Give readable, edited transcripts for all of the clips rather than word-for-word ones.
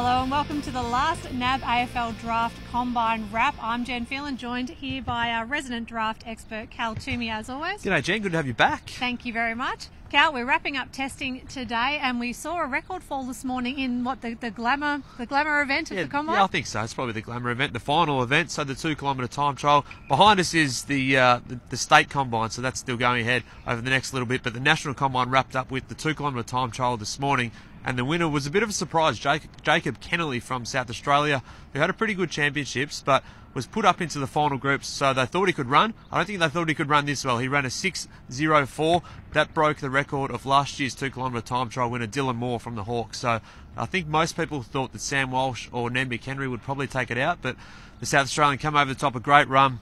Hello and welcome to the last NAB AFL Draft Combine wrap. I'm Jen Phelan, joined here by our resident draft expert, Cal Twomey, as always. G'day Jen, good to have you back. Thank you very much. Cal, we're wrapping up testing today and we saw a record fall this morning in the glamour event of the Combine? Yeah, I think so. It's probably the glamour event, the final event, so the 2 kilometre time trial. Behind us is the state Combine, so that's still going ahead over the next little bit, but the national Combine wrapped up with the 2 kilometre time trial this morning. And the winner was a bit of a surprise, Jacob Kennelly from South Australia, who had a pretty good championships, but was put up into the final groups, so they thought he could run. I don't think they thought he could run this well. He ran a 6.04. That broke the record of last year's 2 kilometre time trial winner, Dylan Moore from the Hawks. So I think most people thought that Sam Walsh or NAB McHenry would probably take it out, but the South Australian come over the top, a great run.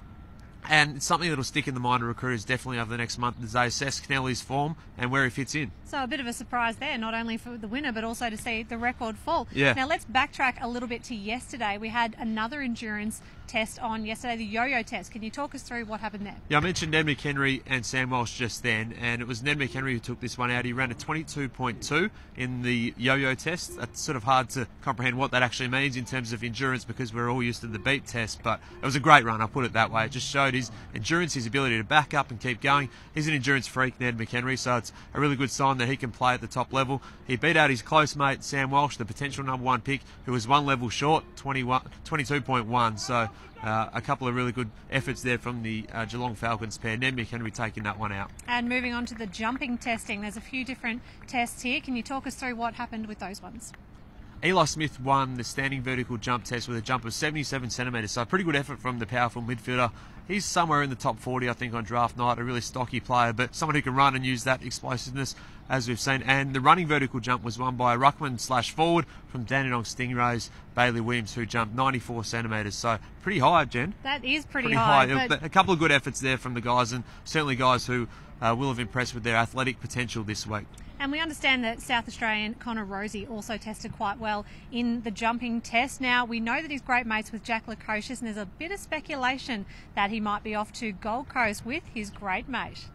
And it's something that will stick in the mind of recruiters definitely over the next month as they assess Kennelly's form and where he fits in. So a bit of a surprise there, not only for the winner, but also to see the record fall. Yeah. Now let's backtrack a little bit to yesterday. We had another endurance test on yesterday, the yo-yo test. Can you talk us through what happened there? Yeah, I mentioned NAB McHenry and Sam Walsh just then, and it was NAB McHenry who took this one out. He ran a 22.2 in the yo-yo test. That's sort of hard to comprehend what that actually means in terms of endurance because we're all used to the beat test, but it was a great run, I'll put it that way. It just showed his endurance, his ability to back up and keep going. He's an endurance freak, NAB McHenry, so it's a really good sign that he can play at the top level. He beat out his close mate Sam Walsh, the potential #1 pick, who was one level short, 22.1. So a couple of really good efforts there from the Geelong Falcons pair. NAB McHenry taking that one out. And moving on to the jumping testing, there's a few different tests here. Can you talk us through what happened with those ones? Eli Smith won the standing vertical jump test with a jump of 77 centimetres, so a pretty good effort from the powerful midfielder. He's somewhere in the top 40, I think, on draft night, a really stocky player, but someone who can run and use that explosiveness, as we've seen. And the running vertical jump was won by a ruckman/forward from Dandenong Stingrays, Bailey Williams, who jumped 94 centimetres, so pretty high, Jen. That is pretty high. But a couple of good efforts there from the guys, and certainly guys who will have impressed with their athletic potential this week. And we understand that South Australian Connor Rozee also tested quite well in the jumping test. Now, we know that he's great mates with Jack Lukosius, and there's a bit of speculation that he might be off to Gold Coast with his great mate.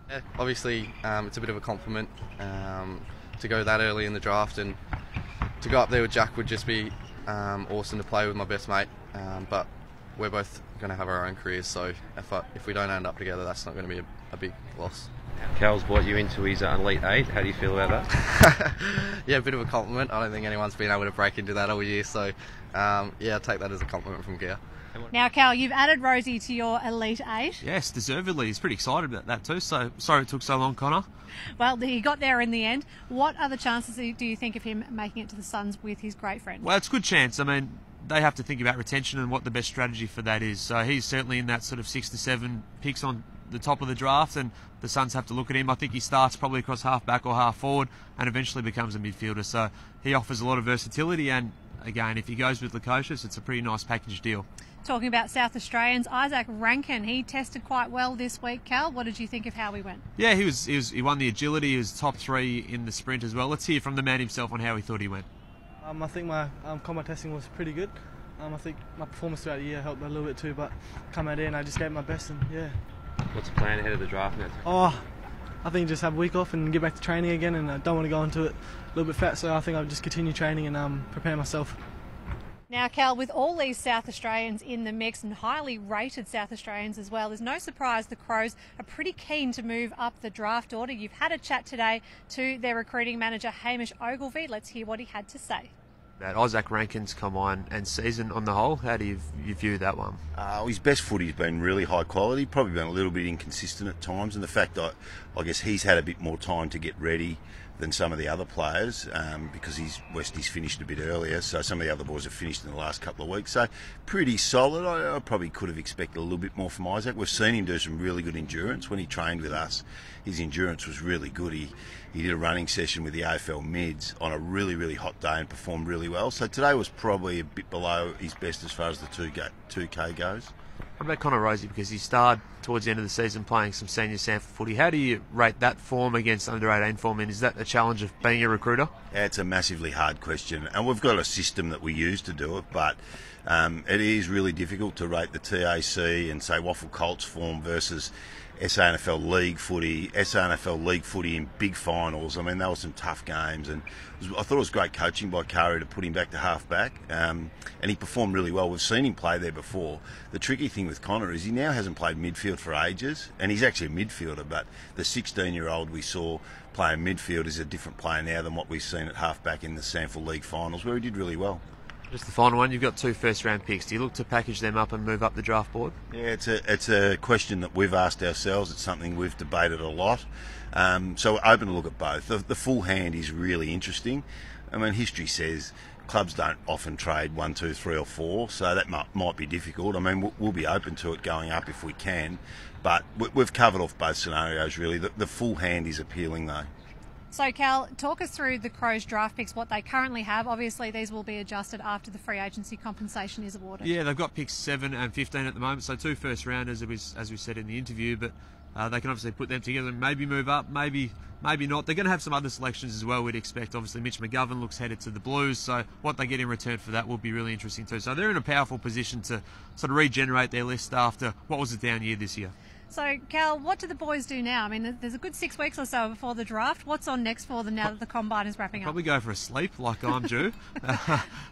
Yeah, obviously, it's a bit of a compliment to go that early in the draft, and to go up there with Jack would just be awesome to play with my best mate. But we're both going to have our own careers, so if we don't end up together, that's not going to be a big loss. Cal's brought you into his Elite 8. How do you feel about that? Yeah, a bit of a compliment. I don't think anyone's been able to break into that all year, so yeah, I'll take that as a compliment from Gear. Now, Cal, you've added Rozee to your Elite 8. Yes, deservedly. He's pretty excited about that too, so sorry it took so long, Connor. Well, he got there in the end. What are the chances do you think of him making it to the Suns with his great friend? Well, it's a good chance. I mean, they have to think about retention and what the best strategy for that is. So he's certainly in that sort of 6 to 7 picks on the top of the draft, and the Suns have to look at him. I think he starts probably across half back or half forward and eventually becomes a midfielder. So he offers a lot of versatility, and again, if he goes with Lukosius, it's a pretty nice package deal. Talking about South Australians, Isaac Rankine, he tested quite well this week. Cal, what did you think of how he went? Yeah, he won the agility. He was top 3 in the sprint as well. Let's hear from the man himself on how he thought he went. I think my combat testing was pretty good. I think my performance throughout the year helped a little bit too, but come out here and I just gave my best, and yeah. What's the plan ahead of the draft now? I think just have a week off and get back to training again, and I don't want to go into it a little bit fat, so I think I'll just continue training and prepare myself. Now, Cal, with all these South Australians in the mix and highly rated South Australians as well, there's no surprise the Crows are pretty keen to move up the draft order. You've had a chat today to their recruiting manager, Hamish Ogilvie. Let's hear what he had to say. About Isaac Rankine's combine and season on the whole, how do you view that one? His best footy's been really high quality, probably been a little bit inconsistent at times, and the fact that I guess he's had a bit more time to get ready than some of the other players because Westie's finished a bit earlier, so some of the other boys have finished in the last couple of weeks. So pretty solid. I probably could have expected a little bit more from Isaac. We've seen him do some really good endurance. When he trained with us, his endurance was really good. He did a running session with the AFL mids on a really, really hot day and performed really well. So today was probably a bit below his best as far as the 2K goes. What about Connor Rozee? Because he started towards the end of the season playing some senior Sanford footy. How do you rate that form against under-18 form? And is that a challenge of being a recruiter? Yeah, it's a massively hard question. And we've got a system that we use to do it, but it is really difficult to rate the TAC and say Waffle Colts form versus SANFL League footy in big finals. I mean, there were some tough games, and I thought it was great coaching by Curry to put him back to half-back, and he performed really well. We've seen him play there before. The tricky thing with Connor is he now hasn't played midfield for ages, and he's actually a midfielder, but the 16-year-old we saw playing midfield is a different player now than what we've seen at half-back in the SANFL League finals, where he did really well. Just the final one, you've got 2 first-round picks. Do you look to package them up and move up the draft board? Yeah, it's a question that we've asked ourselves. It's something we've debated a lot. So we're open to look at both. The full hand is really interesting. I mean, history says clubs don't often trade 1, 2, 3 or 4, so that might be difficult. I mean, we'll be open to it going up if we can, but we've covered off both scenarios, really. The full hand is appealing, though. So, Cal, talk us through the Crows draft picks, what they currently have. Obviously, these will be adjusted after the free agency compensation is awarded. Yeah, they've got picks 7 and 15 at the moment, so 2 first-rounders, as we said in the interview, but they can obviously put them together and maybe move up, maybe not. They're going to have some other selections as well, we'd expect. Obviously, Mitch McGovern looks headed to the Blues, so what they get in return for that will be really interesting too. So they're in a powerful position to sort of regenerate their list after what was a down year this year. So, Cal, what do the boys do now? I mean, there's a good 6 weeks or so before the draft. What's on next for them now that the Combine is wrapping up? Probably go for a sleep, like I'm due.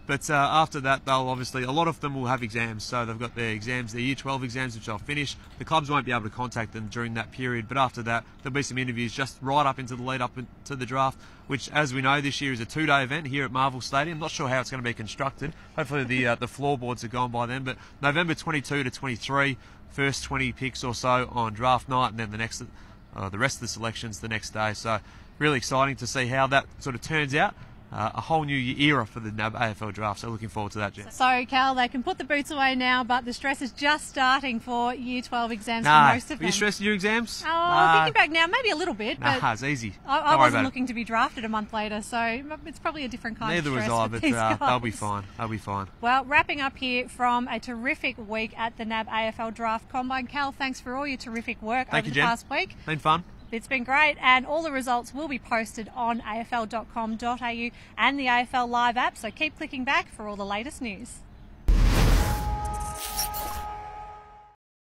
But after that, they'll obviously, a lot of them will have exams. So they've got their exams, their Year 12 exams, which they'll finish. The clubs won't be able to contact them during that period. But after that, there'll be some interviews just right up into the lead up to the draft, which, as we know, this year is a 2-day event here at Marvel Stadium. Not sure how it's going to be constructed. Hopefully the floorboards are gone by then. But November 22 to 23, first 20 picks or so on draft night, and then the rest of the selections the next day. So really exciting to see how that sort of turns out. A whole new era for the NAB AFL Draft, so looking forward to that, Jen. So, Cal, they can put the boots away now, but the stress is just starting for Year 12 exams for most of them. Are you stressed in your exams? Thinking back now, maybe a little bit. But it's easy. I wasn't looking to be drafted a month later, so it's probably a different kind of stress. Neither was I, but they'll be fine. They'll be fine. Well, wrapping up here from a terrific week at the NAB AFL Draft Combine. Cal, thanks for all your terrific work over the past week. Been fun. It's been great, and all the results will be posted on afl.com.au and the AFL Live app, so keep clicking back for all the latest news.